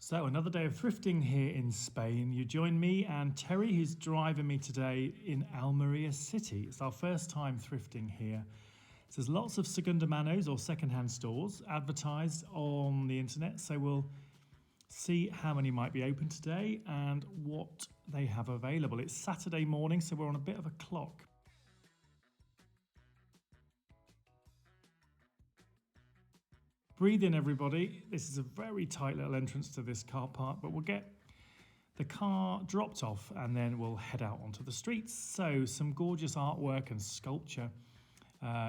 So another day of thrifting here in Spain. You join me and Terry, who's driving me today in Almeria City. It's our first time thrifting here. So there's lots of Segundo Manos or second-hand stores advertised on the internet. So we'll see how many might be open today and what they have available. It's Saturday morning, so we're on a bit of a clock. Breathe in, everybody. This is a very tight little entrance to this car park, but we'll get the car dropped off and then we'll head out onto the streets. So some gorgeous artwork and sculpture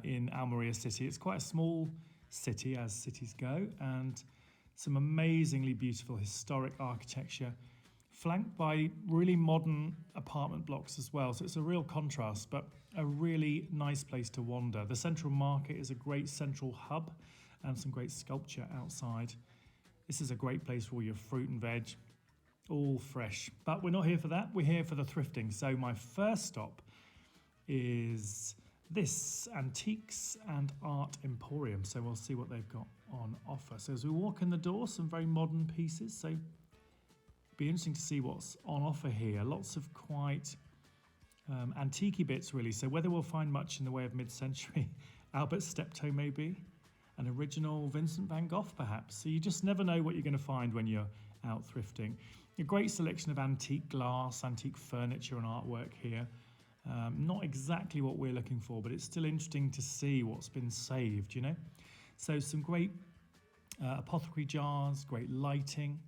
in Almeria City. It's quite a small city, as cities go, and some amazingly beautiful historic architecture, flanked by really modern apartment blocks as well. So it's a real contrast, but a really nice place to wander. The central market is a great central hub and some great sculpture outside. This is a great place for all your fruit and veg, all fresh. But we're not here for that, we're here for the thrifting. So my first stop is this Antiques and Art Emporium. So we'll see what they've got on offer. So as we walk in the door, some very modern pieces. So it'll be interesting to see what's on offer here. Lots of quite antique bits really. So whether we'll find much in the way of mid-century Albert Steptoe maybe, an original Vincent van Gogh perhaps. So you just never know what you're going to find when you're out thrifting. A great selection of antique glass, antique furniture and artwork here. Not exactly what we're looking for, but it's still interesting to see what's been saved, you know. So some great apothecary jars, great lighting.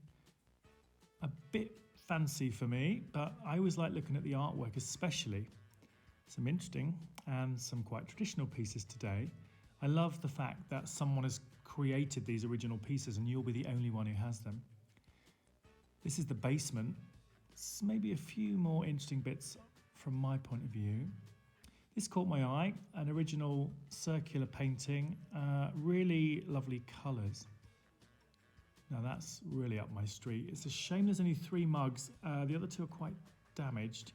A bit fancy for me, but I always like looking at the artwork, especially. Some interesting and some quite traditional pieces today. I love the fact that someone has created these original pieces and you'll be the only one who has them. This is the basement. It's maybe a few more interesting bits from my point of view. This caught my eye, an original circular painting, really lovely colours. Now that's really up my street. It's a shame there's only 3 mugs. The other 2 are quite damaged.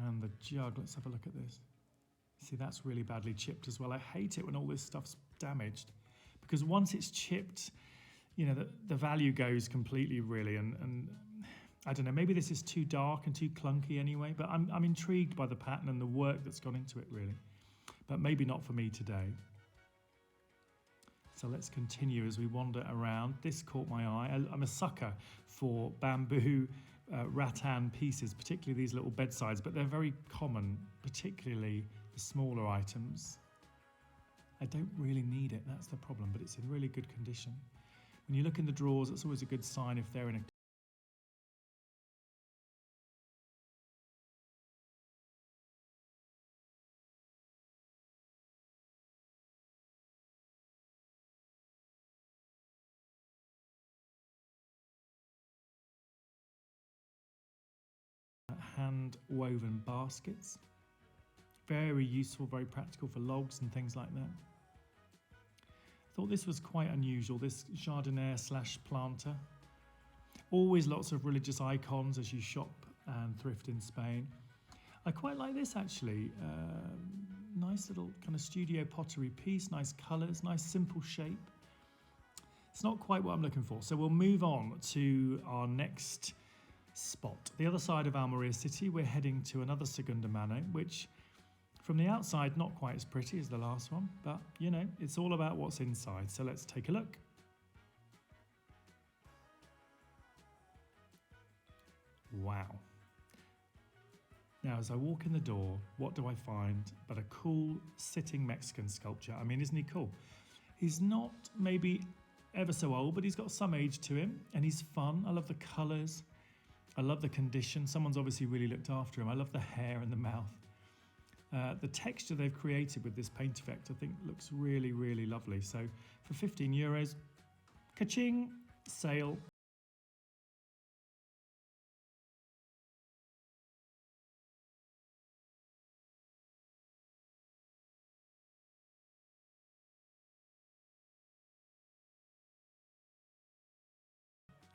And the jug, let's have a look at this. See, that's really badly chipped as well. I hate it when all this stuff's damaged, because once it's chipped, you know, the value goes completely really. And I don't know, maybe this is too dark and too clunky anyway, but I'm intrigued by the pattern and the work that's gone into it really. But maybe not for me today. So let's continue as we wander around. This caught my eye. I'm a sucker for bamboo rattan pieces, particularly these little bedsides, but they're very common, particularly the smaller items. I don't really need it, that's the problem, but it's in really good condition. When you look in the drawers, it's always a good sign if they're in a hand-woven baskets. Very useful, very practical for logs and things like that. I thought this was quite unusual, this jardiniere / planter. Always lots of religious icons as you shop and thrift in Spain. I quite like this actually. Nice little kind of studio pottery piece, nice colours, nice simple shape. It's not quite what I'm looking for, so we'll move on to our next spot. The other side of Almeria City, we're heading to another Segundo Mano, which from the outside not quite as pretty as the last one, but you know, it's all about what's inside. So let's take a look. Wow. Now as I walk in the door, what do I find but a cool sitting Mexican sculpture? I mean, isn't he cool? He's not maybe ever so old, but he's got some age to him and he's fun. I love the colours. I love the condition. Someone's obviously really looked after him. I love the hair and the mouth. The texture they've created with this paint effect, I think, looks really, really lovely. So for €15, ka-ching, sale.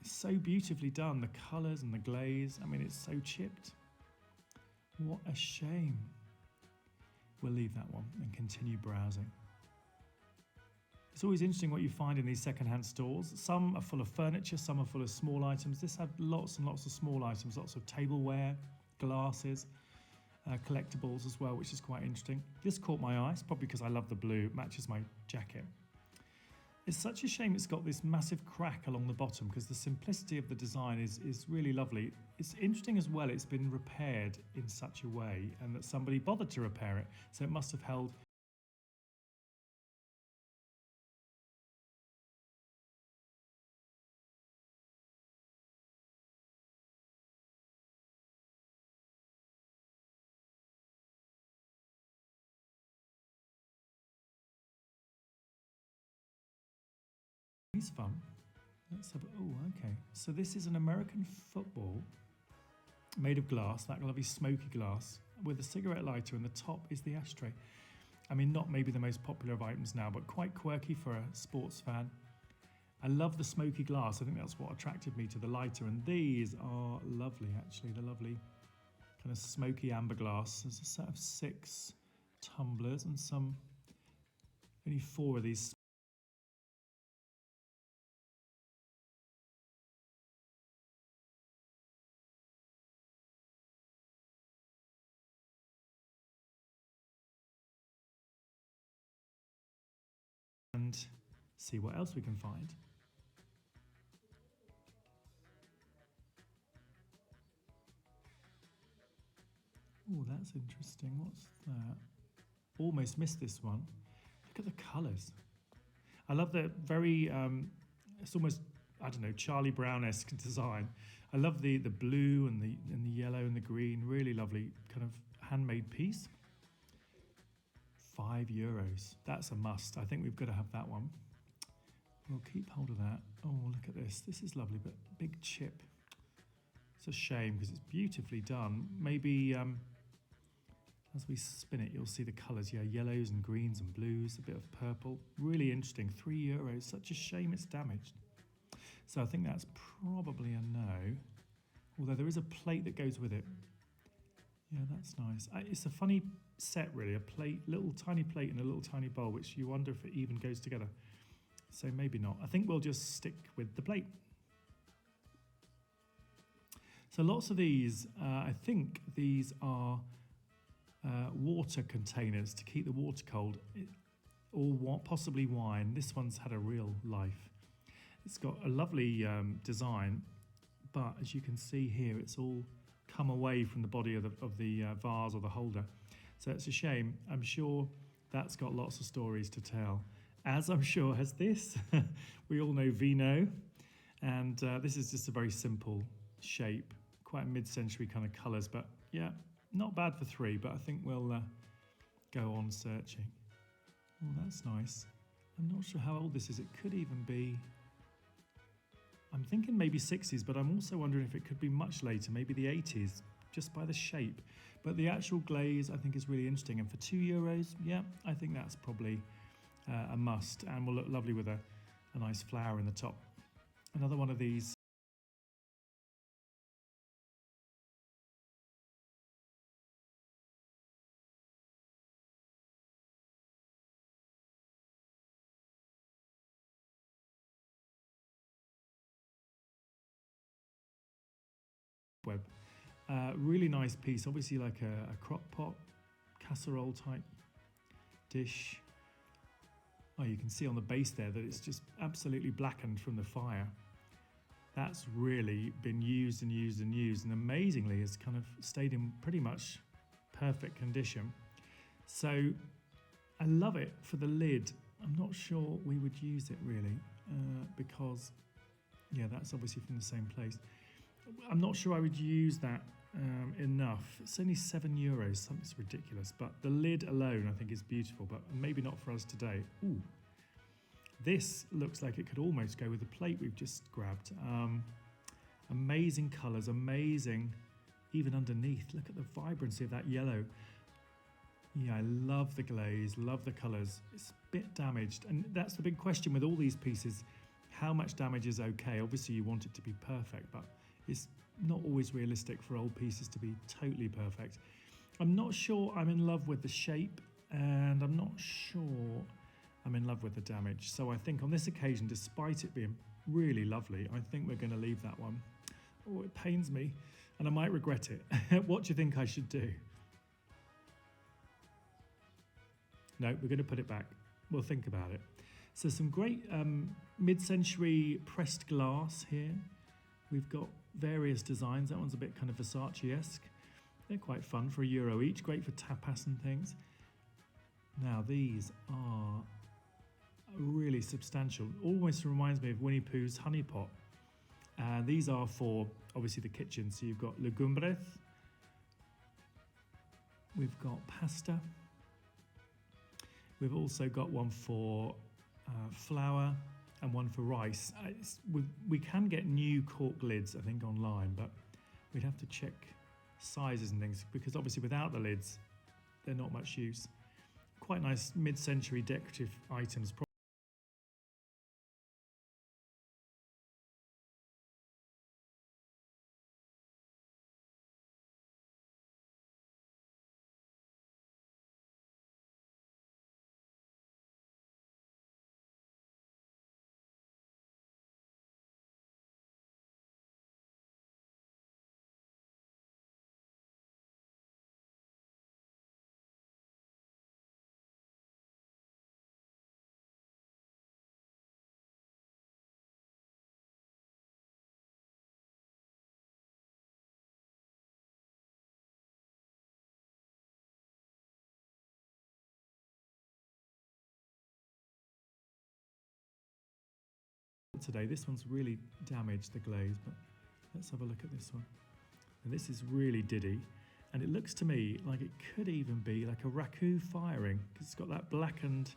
It's so beautifully done, the colours and the glaze. I mean, it's so chipped. What a shame. We'll leave that one and continue browsing. It's always interesting what you find in these secondhand stores. Some are full of furniture, some are full of small items. This had lots and lots of small items, lots of tableware, glasses, collectibles as well, which is quite interesting. This caught my eye, it's probably because I love the blue, it matches my jacket. It's such a shame it's got this massive crack along the bottom because the simplicity of the design is really lovely. It's interesting as well, it's been repaired in such a way and that somebody bothered to repair it, so it must have held It's fun. Let's have. Oh, okay. So this is an American football made of glass, that lovely smoky glass, with a cigarette lighter, and the top is the ashtray. I mean, not maybe the most popular of items now, but quite quirky for a sports fan. I love the smoky glass. I think that's what attracted me to the lighter. And these are lovely, actually. The lovely kind of smoky amber glass. There's a set of 6 tumblers and only 4 of these. And see what else we can find. Oh, that's interesting. What's that? Almost missed this one. Look at the colours. I love the very, it's almost, I don't know, Charlie Brown-esque design. I love the blue and the yellow and the green. Really lovely kind of handmade piece. €5. That's a must. I think we've got to have that one. We'll keep hold of that. Oh, look at this. This is lovely, but big chip. It's a shame because it's beautifully done. Maybe as we spin it, you'll see the colours. Yeah, yellows and greens and blues, a bit of purple. Really interesting. €3. Such a shame it's damaged. So I think that's probably a no. Although there is a plate that goes with it. Yeah, that's nice. It's a funny set, really. A plate, little tiny plate and a little tiny bowl, which you wonder if it even goes together. So maybe not. I think we'll just stick with the plate. So lots of these, I think these are water containers to keep the water cold, or possibly wine. This one's had a real life. It's got a lovely design, but as you can see here, it's all come away from the body of the vase or the holder. So it's a shame. I'm sure that's got lots of stories to tell, as I'm sure has this. We all know vino, and this is just a very simple shape, quite mid-century kind of colours, but yeah, not bad for 3, but I think we'll go on searching. Oh, that's nice. I'm not sure how old this is. It could even be, I'm thinking maybe 60s, but I'm also wondering if it could be much later, maybe the 80s, just by the shape. But the actual glaze, I think, is really interesting. And for €2, yeah, I think that's probably a must, and will look lovely with a nice flower in the top. Another one of these. Web. Really nice piece, obviously like a crock pot, casserole type dish. Oh, you can see on the base there that it's just absolutely blackened from the fire. That's really been used and used and used, and amazingly has kind of stayed in pretty much perfect condition. So I love it for the lid. I'm not sure we would use it really because, yeah, that's obviously from the same place. I'm not sure I would use that enough. It's only €7, something's ridiculous. But the lid alone, I think, is beautiful, but maybe not for us today. Ooh, this looks like it could almost go with the plate we've just grabbed. Amazing colours, amazing, even underneath. Look at the vibrancy of that yellow. Yeah, I love the glaze, love the colours. It's a bit damaged, and that's the big question with all these pieces. How much damage is okay? Obviously, you want it to be perfect, but it's not always realistic for old pieces to be totally perfect. I'm not sure I'm in love with the shape, and I'm not sure I'm in love with the damage. So I think on this occasion, despite it being really lovely, I think we're going to leave that one. Oh, it pains me, and I might regret it. What do you think I should do? No, we're going to put it back. We'll think about it. So some great mid-century pressed glass here. We've got various designs. That one's a bit kind of Versace-esque. They're quite fun for €1 each. Great for tapas and things. Now these are really substantial. Almost reminds me of Winnie Pooh's honey pot. And these are for obviously the kitchen. So you've got legumbres. We've got pasta. We've also got one for flour and one for rice. We can get new cork lids, I think, online, but we'd have to check sizes and things because obviously without the lids, they're not much use. Quite nice mid-century decorative items. Today, this one's really damaged the glaze, but let's have a look at this one. And this is really diddy, and it looks to me like it could even be like a raku firing because it's got that blackened